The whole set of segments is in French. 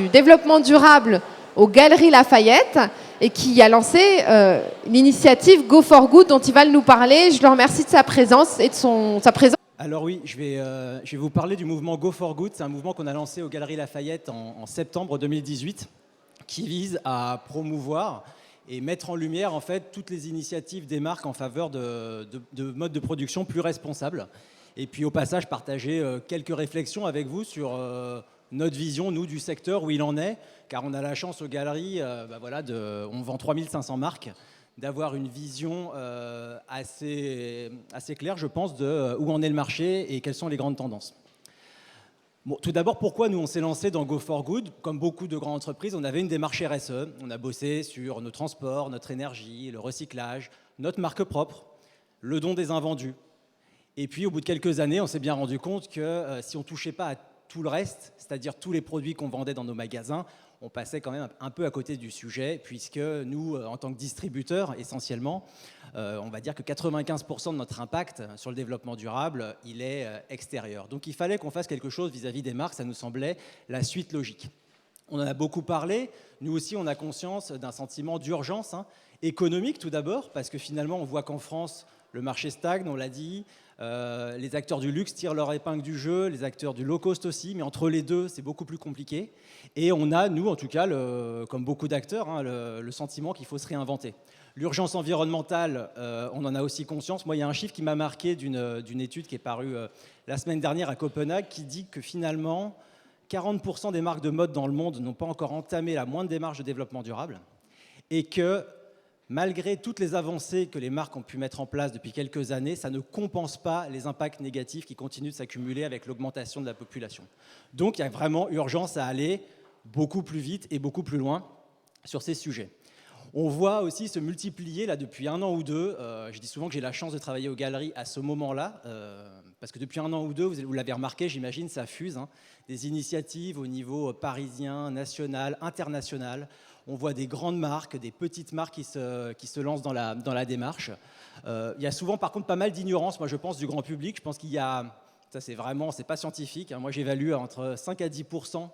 du développement durable aux Galeries Lafayette et qui a lancé l'initiative Go for Good dont il va nous parler. Je le remercie de sa présence et de sa présence. Alors oui, je vais vous parler du mouvement Go for Good. C'est un mouvement qu'on a lancé aux Galeries Lafayette en septembre 2018 qui vise à promouvoir et mettre en lumière en fait toutes les initiatives des marques en faveur de modes de production plus responsables. Et puis au passage, partager quelques réflexions avec vous sur notre vision, nous, du secteur, où il en est, car on a la chance aux galeries, on vend 3500 marques, d'avoir une vision assez claire, je pense, de où en est le marché et quelles sont les grandes tendances. Bon, tout d'abord, pourquoi nous on s'est lancé dans Go for Good? Comme beaucoup de grandes entreprises, on avait une démarche RSE. On a bossé sur nos transports, notre énergie, le recyclage, notre marque propre, le don des invendus. Et puis, au bout de quelques années, on s'est bien rendu compte que si on ne touchait pas à tout le reste, c'est-à-dire tous les produits qu'on vendait dans nos magasins, on passait quand même un peu à côté du sujet, puisque nous, en tant que distributeurs, essentiellement, on va dire que 95% de notre impact sur le développement durable, il est extérieur. Donc il fallait qu'on fasse quelque chose vis-à-vis des marques, ça nous semblait la suite logique. On en a beaucoup parlé, nous aussi on a conscience d'un sentiment d'urgence, économique tout d'abord, parce que finalement on voit qu'en France, le marché stagne, on l'a dit, les acteurs du luxe tirent leur épingle du jeu, les acteurs du low cost aussi, mais entre les deux, c'est beaucoup plus compliqué. Et on a, nous en tout cas, comme beaucoup d'acteurs, le sentiment qu'il faut se réinventer. L'urgence environnementale, on en a aussi conscience. Moi, il y a un chiffre qui m'a marqué d'une étude qui est parue la semaine dernière à Copenhague, qui dit que finalement, 40% des marques de mode dans le monde n'ont pas encore entamé la moindre démarche de développement durable, et que malgré toutes les avancées que les marques ont pu mettre en place depuis quelques années, ça ne compense pas les impacts négatifs qui continuent de s'accumuler avec l'augmentation de la population. Donc il y a vraiment urgence à aller beaucoup plus vite et beaucoup plus loin sur ces sujets. On voit aussi se multiplier, là, depuis un an ou deux, je dis souvent que j'ai la chance de travailler aux galeries à ce moment-là, parce que depuis un an ou deux, vous l'avez remarqué, j'imagine, ça fuse, des initiatives au niveau parisien, national, international. On voit des grandes marques, des petites marques qui se lancent dans la démarche. Il y a souvent, par contre, pas mal d'ignorance, moi, je pense, du grand public. Je pense qu'il y a, ça c'est pas scientifique, moi j'évalue entre 5 à 10%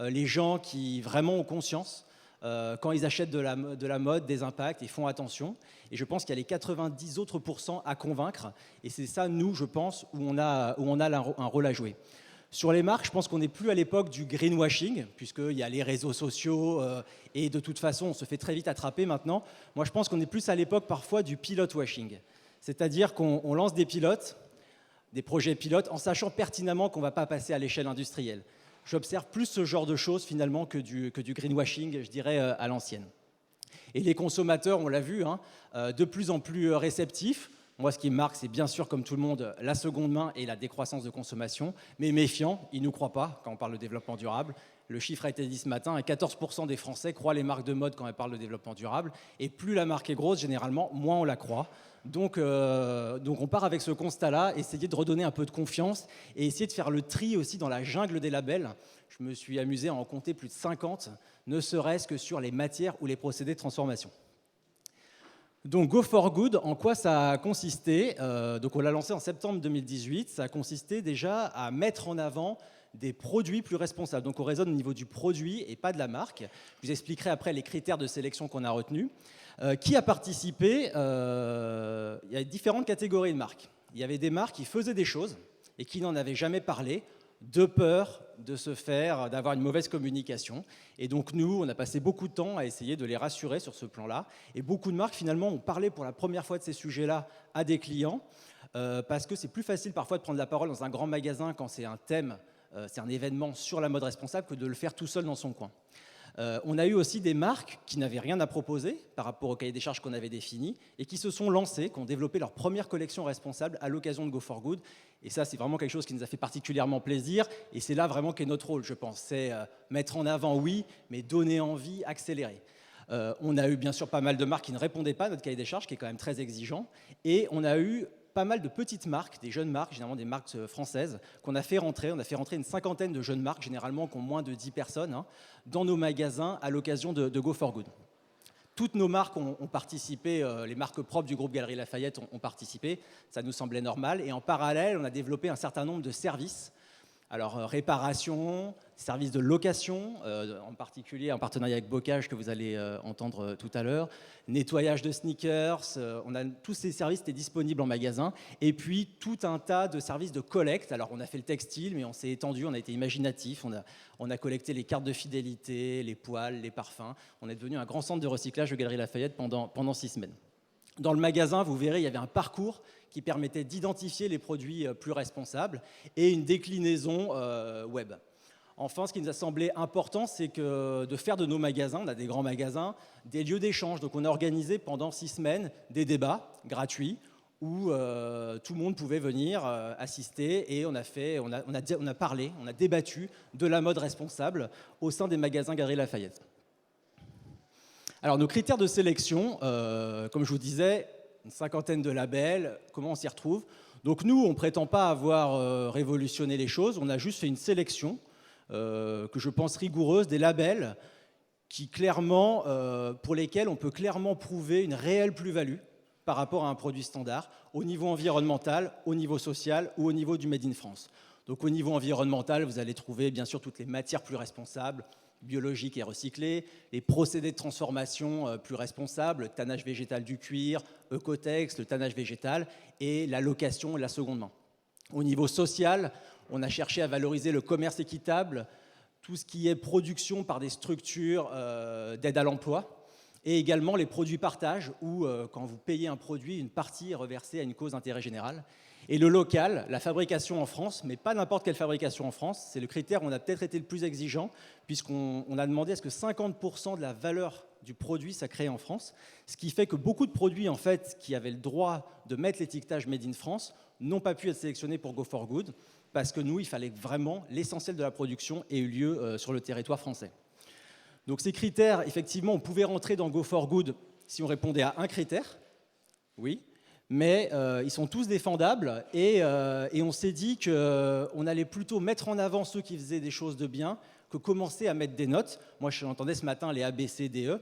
les gens qui vraiment ont conscience quand ils achètent de la mode, des impacts, ils font attention. Et je pense qu'il y a les 90 autres % à convaincre. Et c'est ça, nous, je pense, où on a un rôle à jouer. Sur les marques, je pense qu'on n'est plus à l'époque du greenwashing, puisqu'il y a les réseaux sociaux, et de toute façon, on se fait très vite attraper maintenant. Moi, je pense qu'on est plus à l'époque parfois du pilot washing. C'est-à-dire qu'on lance des pilotes, des projets pilotes, en sachant pertinemment qu'on ne va pas passer à l'échelle industrielle. J'observe plus ce genre de choses finalement que du greenwashing, je dirais, à l'ancienne. Et les consommateurs, on l'a vu, de plus en plus réceptifs. Moi, ce qui me marque, c'est bien sûr, comme tout le monde, la seconde main et la décroissance de consommation, mais méfiants, ils ne nous croient pas quand on parle de développement durable. Le chiffre a été dit ce matin, 14% des Français croient les marques de mode quand elles parlent de développement durable, et plus la marque est grosse, généralement, moins on la croit. Donc on part avec ce constat-là, essayer de redonner un peu de confiance et essayer de faire le tri aussi dans la jungle des labels. Je me suis amusé à en compter plus de 50, ne serait-ce que sur les matières ou les procédés de transformation. Donc Go for Good, en quoi ça a consisté? Donc on l'a lancé en septembre 2018, ça a consisté déjà à mettre en avant des produits plus responsables. Donc on raisonne au niveau du produit et pas de la marque. Je vous expliquerai après les critères de sélection qu'on a retenus. Qui a participé? Il y a différentes catégories de marques. Il y avait des marques qui faisaient des choses et qui n'en avaient jamais parlé, de peur d'avoir une mauvaise communication. Et donc nous, on a passé beaucoup de temps à essayer de les rassurer sur ce plan-là. Et beaucoup de marques, finalement, ont parlé pour la première fois de ces sujets-là à des clients, parce que c'est plus facile parfois de prendre la parole dans un grand magasin quand c'est un thème, c'est un événement sur la mode responsable, que de le faire tout seul dans son coin. On a eu aussi des marques qui n'avaient rien à proposer par rapport au cahier des charges qu'on avait défini et qui se sont lancées, qui ont développé leur première collection responsable à l'occasion de Go for Good. Et ça, c'est vraiment quelque chose qui nous a fait particulièrement plaisir. Et c'est là vraiment qu'est notre rôle, je pense. C'est mettre en avant, oui, mais donner envie, accélérer. On a eu bien sûr pas mal de marques qui ne répondaient pas à notre cahier des charges, qui est quand même très exigeant. Et on a eu pas mal de petites marques, des jeunes marques, généralement des marques françaises, qu'on a fait rentrer. On a fait rentrer une cinquantaine de jeunes marques, généralement qui ont moins de 10 personnes, dans nos magasins à l'occasion de Go for Good. Toutes nos marques ont participé, les marques propres du groupe Galeries Lafayette ont participé, ça nous semblait normal. Et en parallèle, on a développé un certain nombre de services Alors, réparation, services de location, en particulier en partenariat avec Bocage que vous allez entendre tout à l'heure, nettoyage de sneakers, tous ces services étaient disponibles en magasin, et puis tout un tas de services de collecte. Alors, on a fait le textile, mais on s'est étendu, on a été imaginatif, on a collecté les cartes de fidélité, les poêles, les parfums. On est devenu un grand centre de recyclage de Galeries Lafayette pendant 6 semaines. Dans le magasin, vous verrez, il y avait un parcours qui permettait d'identifier les produits plus responsables et une déclinaison web. Enfin, ce qui nous a semblé important, c'est de faire de nos magasins, on a des grands magasins, des lieux d'échange. Donc on a organisé pendant 6 semaines des débats gratuits où tout le monde pouvait venir assister et on a parlé, on a débattu de la mode responsable au sein des magasins Galeries Lafayette. Alors, nos critères de sélection, comme je vous disais, une 50aine de labels, comment on s'y retrouve? Donc nous, on ne prétend pas avoir révolutionné les choses, on a juste fait une sélection que je pense rigoureuse des labels pour lesquels on peut clairement prouver une réelle plus-value par rapport à un produit standard au niveau environnemental, au niveau social ou au niveau du Made in France. Donc au niveau environnemental, vous allez trouver bien sûr toutes les matières plus responsables, biologiques et recyclés, les procédés de transformation plus responsables, le tannage végétal du cuir, Ecotex, le tannage végétal et la location et la seconde main. Au niveau social, on a cherché à valoriser le commerce équitable, tout ce qui est production par des structures d'aide à l'emploi et également les produits partage où quand vous payez un produit, une partie est reversée à une cause d'intérêt général. Et le local, la fabrication en France, mais pas n'importe quelle fabrication en France, c'est le critère où on a peut-être été le plus exigeant, puisqu'on a demandé à ce que 50% de la valeur du produit soit créée en France, ce qui fait que beaucoup de produits en fait, qui avaient le droit de mettre l'étiquetage Made in France n'ont pas pu être sélectionnés pour Go for Good, parce que nous, il fallait vraiment l'essentiel de la production ait eu lieu sur le territoire français. Donc ces critères, effectivement, on pouvait rentrer dans Go for Good si on répondait à un critère, oui, mais ils sont tous défendables et on s'est dit qu'on allait plutôt mettre en avant ceux qui faisaient des choses de bien que commencer à mettre des notes. Moi, je entendais ce matin les A, B, C, D, E.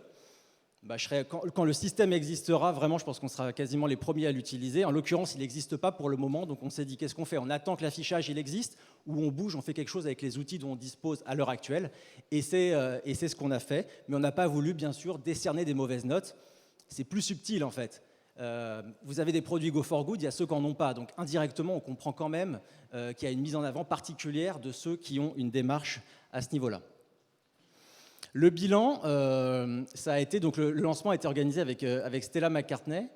Quand le système existera, vraiment, je pense qu'on sera quasiment les premiers à l'utiliser. En l'occurrence, il n'existe pas pour le moment, donc on s'est dit qu'est-ce qu'on fait? On attend que l'affichage il existe ou on bouge, on fait quelque chose avec les outils dont on dispose à l'heure actuelle. Et c'est ce qu'on a fait, mais on n'a pas voulu, bien sûr, décerner des mauvaises notes. C'est plus subtil, en fait. Vous avez des produits Go for Good, il y a ceux qui n'en ont pas. Donc indirectement, on comprend quand même qu'il y a une mise en avant particulière de ceux qui ont une démarche à ce niveau-là. Le bilan, ça a été, donc le lancement a été organisé avec Stella McCartney.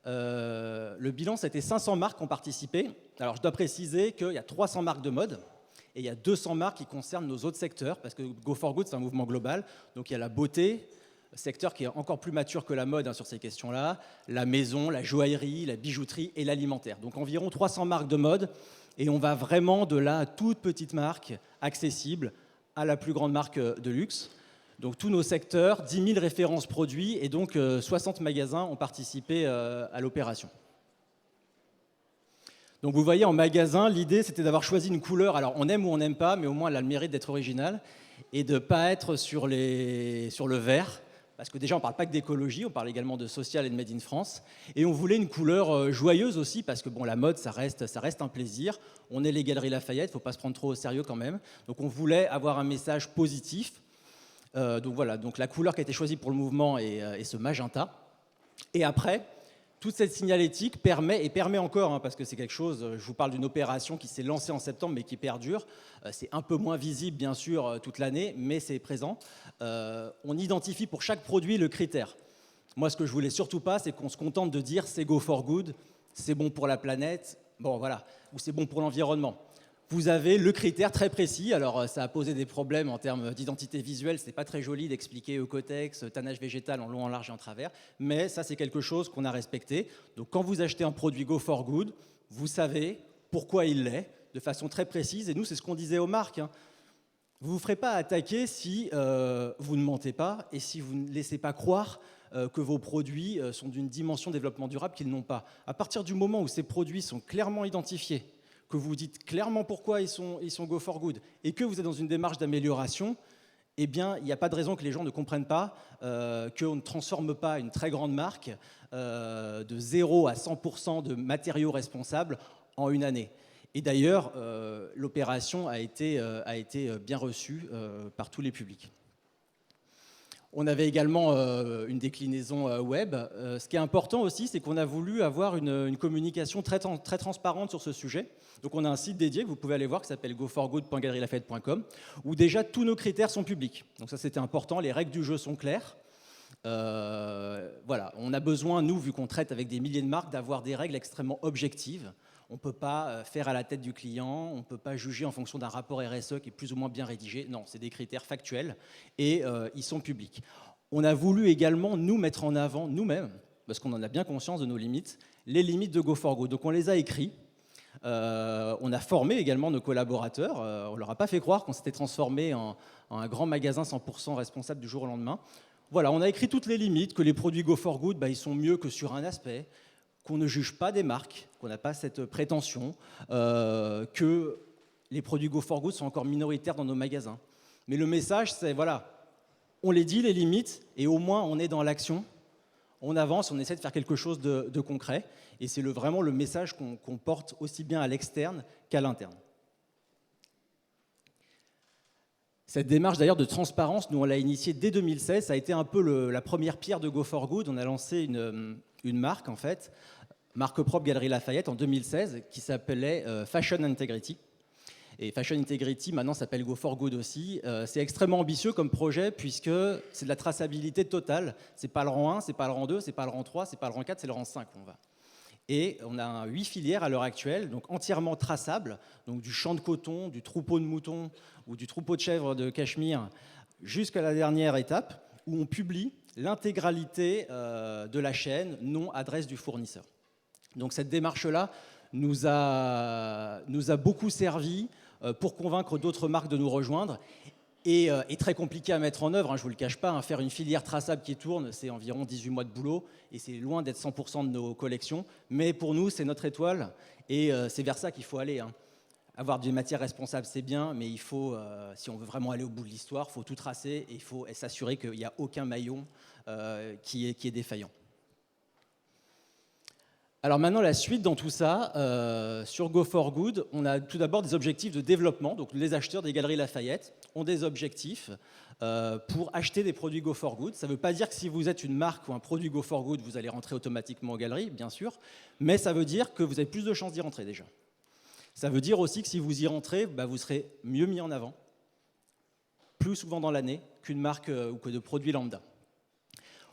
Le bilan, c'était 500 marques qui ont participé. Alors je dois préciser qu'il y a 300 marques de mode et il y a 200 marques qui concernent nos autres secteurs, parce que Go for Good, c'est un mouvement global. Donc il y a la beauté, secteur qui est encore plus mature que la mode sur ces questions-là, la maison, la joaillerie, la bijouterie et l'alimentaire. Donc environ 300 marques de mode, et on va vraiment de la toute petite marque accessible à la plus grande marque de luxe. Donc tous nos secteurs, 10 000 références produits, et donc 60 magasins ont participé à l'opération. Donc vous voyez, en magasin, l'idée c'était d'avoir choisi une couleur, alors on aime ou on n'aime pas, mais au moins elle a le mérite d'être originale, et de ne pas être sur le vert, parce que déjà on ne parle pas que d'écologie, on parle également de social et de Made in France, et on voulait une couleur joyeuse aussi, parce que bon, la mode ça reste un plaisir, on est les Galeries Lafayette, il ne faut pas se prendre trop au sérieux quand même, donc on voulait avoir un message positif, donc voilà, donc la couleur qui a été choisie pour le mouvement est ce magenta, et après, toute cette signalétique permet encore, parce que c'est quelque chose, je vous parle d'une opération qui s'est lancée en septembre mais qui perdure, c'est un peu moins visible bien sûr toute l'année, mais c'est présent. On identifie pour chaque produit le critère. Moi ce que je voulais surtout pas, c'est qu'on se contente de dire c'est Go for Good, c'est bon pour la planète, bon voilà, ou c'est bon pour l'environnement. Vous avez le critère très précis, alors ça a posé des problèmes en termes d'identité visuelle, c'est pas très joli d'expliquer Ecotex, tannage végétal en long, en large et en travers, mais ça c'est quelque chose qu'on a respecté. Donc quand vous achetez un produit Go for Good, vous savez pourquoi il l'est, de façon très précise, et nous c'est ce qu'on disait aux marques. Vous ne vous ferez pas attaquer si vous ne mentez pas et si vous ne laissez pas croire que vos produits sont d'une dimension développement durable qu'ils n'ont pas. À partir du moment où ces produits sont clairement identifiés, que vous dites clairement pourquoi ils sont Go for Good et que vous êtes dans une démarche d'amélioration, eh bien, il n'y a pas de raison que les gens ne comprennent pas qu'on ne transforme pas une très grande marque de 0 à 100% de matériaux responsables en une année. Et d'ailleurs, l'opération a été bien reçue par tous les publics. On avait également une déclinaison web. Ce qui est important aussi, c'est qu'on a voulu avoir une communication très transparente sur ce sujet. Donc on a un site dédié que vous pouvez aller voir qui s'appelle goforgood.galerielafayette.com où déjà tous nos critères sont publics. Donc ça c'était important, les règles du jeu sont claires. Voilà, on a besoin, nous, vu qu'on traite avec des milliers de marques, d'avoir des règles extrêmement objectives. On ne peut pas faire à la tête du client, on ne peut pas juger en fonction d'un rapport RSE qui est plus ou moins bien rédigé. Non, c'est des critères factuels et ils sont publics. On a voulu également nous mettre en avant, nous-mêmes, parce qu'on en a bien conscience de nos limites, les limites de Go4Good. Donc on les a écrits. On a formé également nos collaborateurs. On ne leur a pas fait croire qu'on s'était transformé en un grand magasin 100% responsable du jour au lendemain. Voilà, on a écrit toutes les limites, que les produits Go4Good, ils sont mieux que sur un aspect, qu'on ne juge pas des marques, qu'on n'a pas cette prétention, que les produits Go4Good sont encore minoritaires dans nos magasins. Mais le message, c'est voilà, on les dit, les limites, et au moins on est dans l'action, on avance, on essaie de faire quelque chose de concret, et c'est vraiment le message qu'on porte aussi bien à l'externe qu'à l'interne. Cette démarche d'ailleurs de transparence, nous on l'a initiée dès 2016, ça a été un peu la première pierre de Go4Good. On a lancé une marque en fait, marque propre Galeries Lafayette en 2016 qui s'appelait Fashion Integrity. Et Fashion Integrity maintenant s'appelle Go4Good aussi. C'est extrêmement ambitieux comme projet puisque c'est de la traçabilité totale. C'est pas le rang 1, c'est pas le rang 2, c'est pas le rang 3, c'est pas le rang 4, c'est le rang 5 on va. Et on a 8 filières à l'heure actuelle, donc entièrement traçables, donc du champ de coton, du troupeau de moutons ou du troupeau de chèvres de Cachemire, jusqu'à la dernière étape, où on publie l'intégralité de la chaîne, nom, adresse du fournisseur. Donc cette démarche-là nous a beaucoup servi pour convaincre d'autres marques de nous rejoindre. Et très compliqué à mettre en œuvre, je ne vous le cache pas, faire une filière traçable qui tourne, c'est environ 18 mois de boulot, et c'est loin d'être 100% de nos collections, mais pour nous, c'est notre étoile, et c'est vers ça qu'il faut aller. Avoir des matières responsables, c'est bien, mais il faut, si on veut vraiment aller au bout de l'histoire, il faut tout tracer, et il faut s'assurer qu'il n'y a aucun maillon qui est défaillant. Alors maintenant, la suite dans tout ça, sur Go4Good, on a tout d'abord des objectifs de développement. Donc les acheteurs des Galeries Lafayette ont des objectifs pour acheter des produits Go4Good. Ça ne veut pas dire que si vous êtes une marque ou un produit Go4Good, vous allez rentrer automatiquement aux galeries, bien sûr, mais ça veut dire que vous avez plus de chances d'y rentrer déjà. Ça veut dire aussi que si vous y rentrez, vous serez mieux mis en avant, plus souvent dans l'année qu'une marque ou que de produits lambda.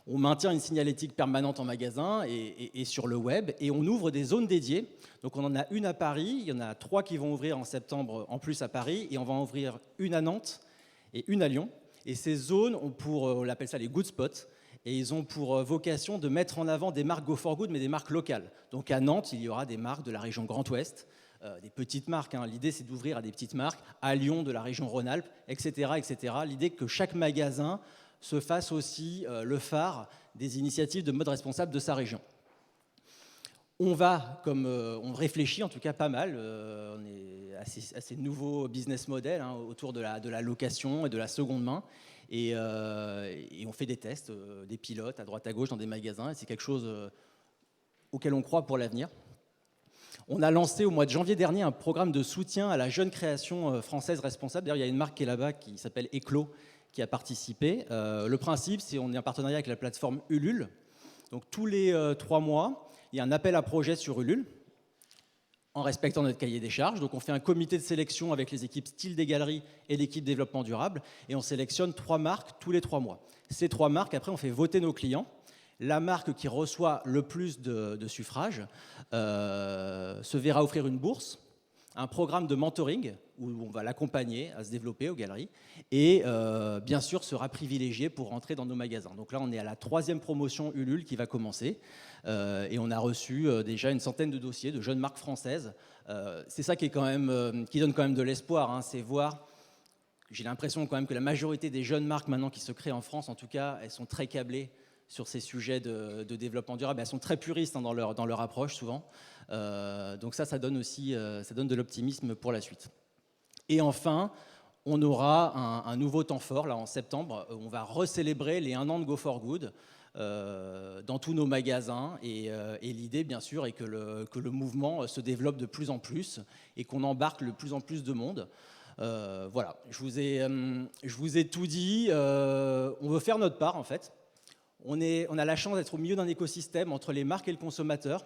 On maintient une signalétique permanente en magasin et sur le web, et on ouvre des zones dédiées. Donc on en a une à Paris, il y en a 3 qui vont ouvrir en septembre en plus à Paris, et on va en ouvrir une à Nantes et une à Lyon. Et ces zones ont on appelle ça les good spots, et ils ont pour vocation de mettre en avant des marques Go4Good, mais des marques locales. Donc à Nantes, il y aura des marques de la région Grand Ouest, des petites marques. L'idée, c'est d'ouvrir à des petites marques, à Lyon, de la région Rhône-Alpes, etc., etc. L'idée que chaque magasin se fasse aussi le phare des initiatives de mode responsable de sa région. On réfléchit en tout cas pas mal, on est à ces nouveaux business models autour de la location et de la seconde main, et on fait des tests, des pilotes à droite à gauche dans des magasins, et c'est quelque chose auquel on croit pour l'avenir. On a lancé au mois de janvier dernier un programme de soutien à la jeune création française responsable. D'ailleurs, il y a une marque qui est là-bas qui s'appelle Eclos, qui a participé. Le principe, c'est qu'on est en partenariat avec la plateforme Ulule. Donc tous les 3 mois, il y a un appel à projet sur Ulule, en respectant notre cahier des charges. Donc on fait un comité de sélection avec les équipes style des galeries et l'équipe développement durable, et on sélectionne 3 marques tous les 3 mois. Ces 3 marques, après, on fait voter nos clients. La marque qui reçoit le plus de suffrages se verra offrir une bourse, un programme de mentoring où on va l'accompagner à se développer aux galeries, et bien sûr sera privilégié pour rentrer dans nos magasins. Donc là, on est à la 3e promotion Ulule qui va commencer, et on a reçu déjà une centaine de dossiers de jeunes marques françaises. C'est ça qui donne quand même de l'espoir, c'est voir. J'ai l'impression quand même que la majorité des jeunes marques maintenant qui se créent en France, en tout cas, elles sont très câblées sur ces sujets de développement durable. Elles sont très puristes dans leur approche souvent. Donc ça donne aussi de l'optimisme pour la suite. Et enfin, on aura un nouveau temps fort, là, en septembre. On va recélébrer les 1 an de Go for Good dans tous nos magasins. Et l'idée, bien sûr, est que le mouvement se développe de plus en plus et qu'on embarque de plus en plus de monde. Voilà, je vous ai tout dit. On veut faire notre part, en fait. On a la chance d'être au milieu d'un écosystème entre les marques et le consommateur.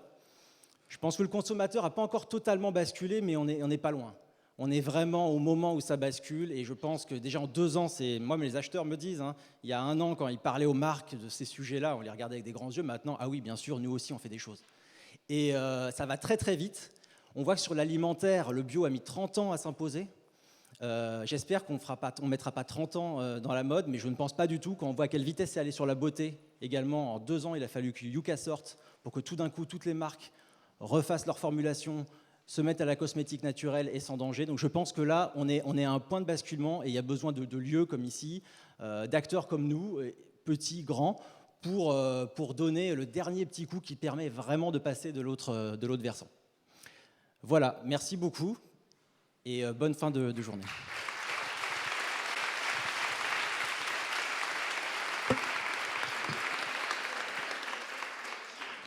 Je pense que le consommateur n'a pas encore totalement basculé, mais on n'est pas loin. On est vraiment au moment où ça bascule, et je pense que déjà en 2 ans, moi, mais les acheteurs me disent, hein, il y a 1 an, quand ils parlaient aux marques de ces sujets-là, on les regardait avec des grands yeux. Maintenant, ah oui, bien sûr, nous aussi, on fait des choses. Et ça va très très vite. On voit que sur l'alimentaire, le bio a mis 30 ans à s'imposer. J'espère qu'on ne mettra pas 30 ans dans la mode, mais je ne pense pas du tout. Quand on voit à quelle vitesse c'est allé sur la beauté, également, en 2 ans, il a fallu que Yuka sorte pour que tout d'un coup, toutes les marques refassent leur formulation, se mettent à la cosmétique naturelle et sans danger. Donc je pense que là, on est à un point de basculement, et il y a besoin de lieux comme ici, d'acteurs comme nous, petits, grands, pour donner le dernier petit coup qui permet vraiment de passer de l'autre versant. Voilà, merci beaucoup et bonne fin de journée.